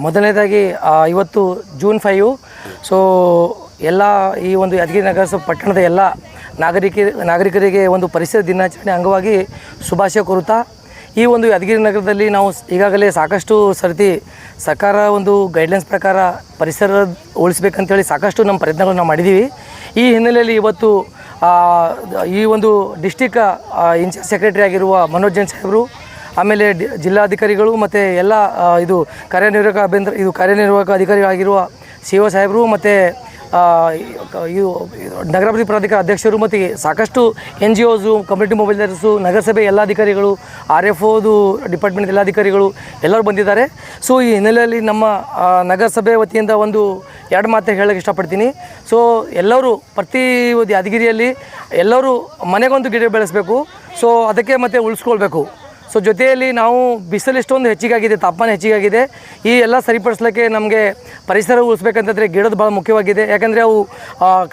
ಮೊದಲನೇದಾಗಿ ಇವತ್ತು June 5. So ಎಲ್ಲ ಈ ಒಂದು ಯಾದಗಿರಿ ನಗರ ಪಟ್ಟಣದ ಎಲ್ಲ ನಾಗರಿಕರಿಗೆ ಒಂದು ಪರಿಸರ ದಿನಾಚರಣೆ ಅಂಗವಾಗಿ ಶುಭಾಶಯ ಕೋರುತ್ತಾ, ಈ ಒಂದು ಯಾದಗಿರಿ ನಗರದಲ್ಲಿ ನಾವು ಈಗಾಗಲೇ ಸಾಕಷ್ಟು ಸರ್ತಿ ಸರ್ಕಾರ ಒಂದು ಗೈಡ್ಲೈನ್ಸ್ ಪ್ರಕಾರ ಪರಿಸರ ಉಳಿಸ್ಬೇಕಂತೇಳಿ ಸಾಕಷ್ಟು ನಮ್ಮ ಪ್ರಯತ್ನಗಳು ನಾವು ಮಾಡಿದ್ದೀವಿ. ಈ ಹಿನ್ನೆಲೆಯಲ್ಲಿ ಇವತ್ತು ಈ ಒಂದು ಡಿಸ್ಟಿಕ್ ಇನ್ಚಾರ್ಜ್ ಸೆಕ್ರೆಟರಿ ಆಗಿರುವ ಮನೋಜ್ ಜೈನ್ ಸಾಹೇಬರು, ಆಮೇಲೆ ಜಿಲ್ಲಾಧಿಕಾರಿಗಳು ಮತ್ತು ಎಲ್ಲ ಕಾರ್ಯನಿರ್ವಾಹಕ ಅಧಿಕಾರಿಗಳಾಗಿರುವ CO ಸಾಹೇಬರು ಮತ್ತು ಇದು ನಗರಾಭಿವೃದ್ಧಿ ಪ್ರಾಧಿಕಾರ ಅಧ್ಯಕ್ಷರು ಮತ್ತು ಸಾಕಷ್ಟು NGOs, ಕಮ್ಯುನಿಟಿ ಮೊಬೈಲರ್ಸು, ನಗರಸಭೆ ಎಲ್ಲ ಅಧಿಕಾರಿಗಳು, RFOದು ಡಿಪಾರ್ಟ್ಮೆಂಟ್ ಎಲ್ಲ ಅಧಿಕಾರಿಗಳು ಎಲ್ಲರೂ ಬಂದಿದ್ದಾರೆ. ಸೊ ಈ ಹಿನ್ನೆಲೆಯಲ್ಲಿ ನಮ್ಮ ನಗರಸಭೆ ವತಿಯಿಂದ ಒಂದು 2 ಮಾತು ಹೇಳೋಕ್ಕೆ ಇಷ್ಟಪಡ್ತೀನಿ. ಸೊ ಎಲ್ಲರೂ ಪ್ರತಿ ಯಾದಗಿರಿಯಲ್ಲಿ ಎಲ್ಲರೂ ಮನೆಗೊಂದು ಗಿಡ ಬೆಳೆಸಬೇಕು. ಸೊ ಅದಕ್ಕೆ ಮತ್ತೆ ಉಳಿಸ್ಕೊಳ್ಬೇಕು. ಸೊ ಜೊತೆಯಲ್ಲಿ ನಾವು ಬಿಸಿಲು ಇಷ್ಟೊಂದು ಹೆಚ್ಚಿಗಾಗಿದೆ, ತಾಪಮಾನ ಹೆಚ್ಚಿಗಾಗಿದೆ. ಈ ಎಲ್ಲ ಸರಿಪಡಿಸ್ಲಿಕ್ಕೆ ನಮಗೆ ಪರಿಸರ ಉಳಿಸ್ಬೇಕಂತಂದರೆ ಗಿಡದ ಭಾಳ ಮುಖ್ಯವಾಗಿದೆ. ಯಾಕಂದರೆ ಅವು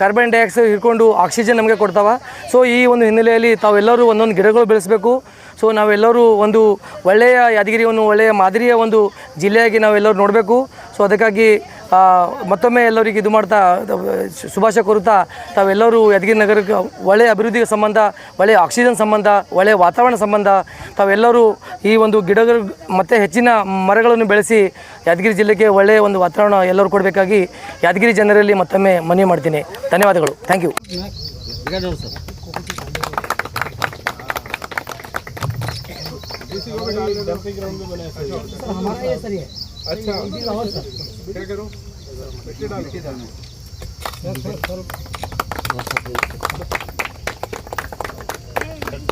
ಕಾರ್ಬನ್ ಡೈಆಕ್ಸೈಡ್ ಹಿಡ್ಕೊಂಡು ಆಕ್ಸಿಜನ್ ನಮಗೆ ಕೊಡ್ತಾವೆ. ಸೊ ಈ ಒಂದು ಹಿನ್ನೆಲೆಯಲ್ಲಿ ತಾವೆಲ್ಲರೂ ಒಂದೊಂದು ಗಿಡಗಳು ಬೆಳೆಸಬೇಕು. ಸೊ ನಾವೆಲ್ಲರೂ ಒಂದು ಒಳ್ಳೆಯ ಯಾದಗಿರಿಯನ್ನು ಒಳ್ಳೆಯ ಮಾದರಿಯ ಒಂದು ಜಿಲ್ಲೆಯಾಗಿ ನಾವೆಲ್ಲರೂ ನೋಡಬೇಕು. ಸೊ ಅದಕ್ಕಾಗಿ ಮತ್ತೊಮ್ಮೆ ಎಲ್ಲರಿಗೆ ಇದು ಮಾಡ್ತಾ ಶುಭಾಶಯ ಕೋರುತ್ತಾ, ತಾವೆಲ್ಲರೂ ಯಾದಗಿರಿ ನಗರಕ್ಕೆ ಒಳ್ಳೆಯ ಅಭಿವೃದ್ಧಿ ಸಂಬಂಧ, ಒಳ್ಳೆಯ ಆಕ್ಸಿಜನ್ ಸಂಬಂಧ, ಒಳ್ಳೆಯ ವಾತಾವರಣ ಸಂಬಂಧ ತಾವೆಲ್ಲರೂ ಈ ಒಂದು ಗಿಡಗಳು ಮತ್ತು ಹೆಚ್ಚಿನ ಮರಗಳನ್ನು ಬೆಳೆಸಿ ಯಾದಗಿರಿ ಜಿಲ್ಲೆಗೆ ಒಳ್ಳೆಯ ಒಂದು ವಾತಾವರಣ ಎಲ್ಲರೂ ಕೊಡಬೇಕಾಗಿ ಯಾದಗಿರಿ ಜನರಲ್ಲಿ ಮತ್ತೊಮ್ಮೆ ಮನವಿ ಮಾಡ್ತೀನಿ. ಧನ್ಯವಾದಗಳು. Thank you.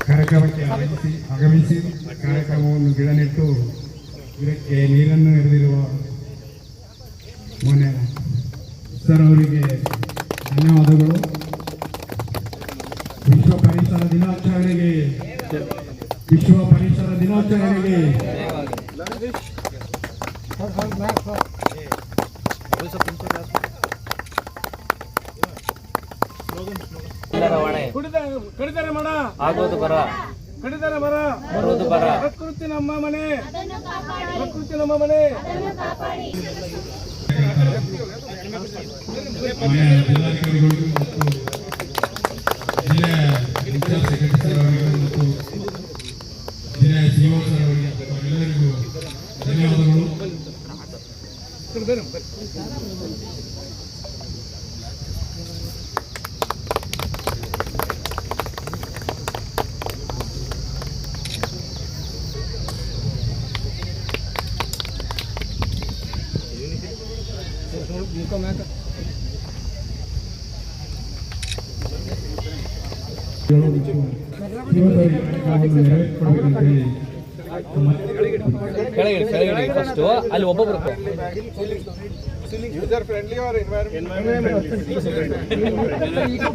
ಕಾರ್ಯಕ್ರಮಕ್ಕೆ ಆಗಮಿಸಿ ಕಾರ್ಯಕ್ರಮವನ್ನು ಗಿಡ ನೆಟ್ಟು ಗಿಡಕ್ಕೆ ನೀರನ್ನು ಎರೆದಿರುವ ಮೊನ್ನೆ ಸರ್ ಅವರಿಗೆ ಧನ್ಯವಾದಗಳು. ವಿಶ್ವ ಪರಿಸರ ದಿನಾಚರಣೆಗೆ ಕಡಿದರೆ ಮರ ಆಗೋದು ಬರ, ಕಡಿದರೆ ಮರ ಬರೋದು ಬರ. ಪ್ರಕೃತಿ ನಮ್ಮ ಮನೆ, ಪ್ರಕೃತಿ ನಮ್ಮ ಮನೆ. ಜಿಲ್ಲಾಧಿಕಾರಿಗಳು ಮತ್ತು ಜಿಲ್ಲೆಯ ಇನ್ಚಾರ್ಜ್ ಸೆಕ್ರೆಟರಿ ಅವರಿಗೆ ಮತ್ತು ಜಿಲ್ಲೆಯ CO ಸರ್ ಅವರಿಗೆ ಎಲ್ಲರಿಗೂ ಧನ್ಯವಾದಗಳು. ಅಲ್ಲಿ ಒಬ್ಬೊಬ್ರು ಯೂಸರ್ ಫ್ರೆಂಡ್ಲಿ और इको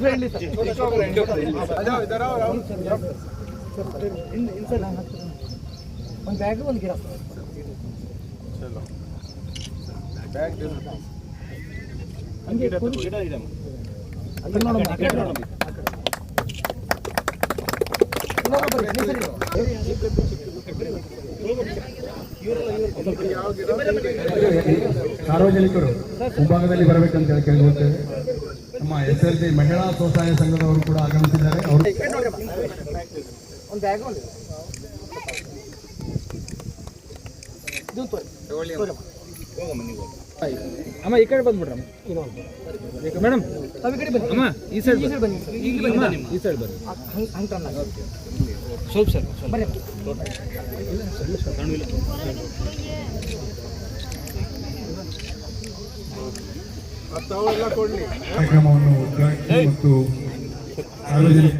फ्रेंडली अच्छा इधर आओ ಒಂದು ಬ್ಯಾಗ್ ಒಂದು ಗಿಡ ಚಲೋ ಬ್ಯಾಗ್ दे ಹಂಗೆ ಗಿಡ ಇದೆ ಅಲ್ಲಿ ನೋಡೋಣ. ಸಾರ್ವಜನಿಕರು ಮುಂಭಾಗದಲ್ಲಿ ಬರಬೇಕಂತ ಹೇಳಿ ಕೇಳಿಕೊಳ್ತೇವೆ. ನಮ್ಮ SLC ಮಹಿಳಾ ಸ್ವಸಹಾಯ ಸಂಘದವರು ಕೂಡ ಆಗಮಿಸಿದ್ದಾರೆ. ಅವರು ಅಮ್ಮ ಈ ಕಡೆ ಬಂದ್ಬಿಡ್ರಮ್ಮ ಮೇಡಮ್, ಈ ಕಡೆ ಬನ್ನಿ. ಅಮ್ಮ ಈ ಸೈಡ್ ಬನ್ನಿ, ಈ ಸೈಡ್ ಬನ್ನಿ. ಸ್ವಲ್ಪ ಸರ್ ಕಾರ್ಯಕ್ರಮವನ್ನು ಉದ್ಘಾಟಿಸಿ ಮತ್ತು ಸಾರ್ವಜನಿಕ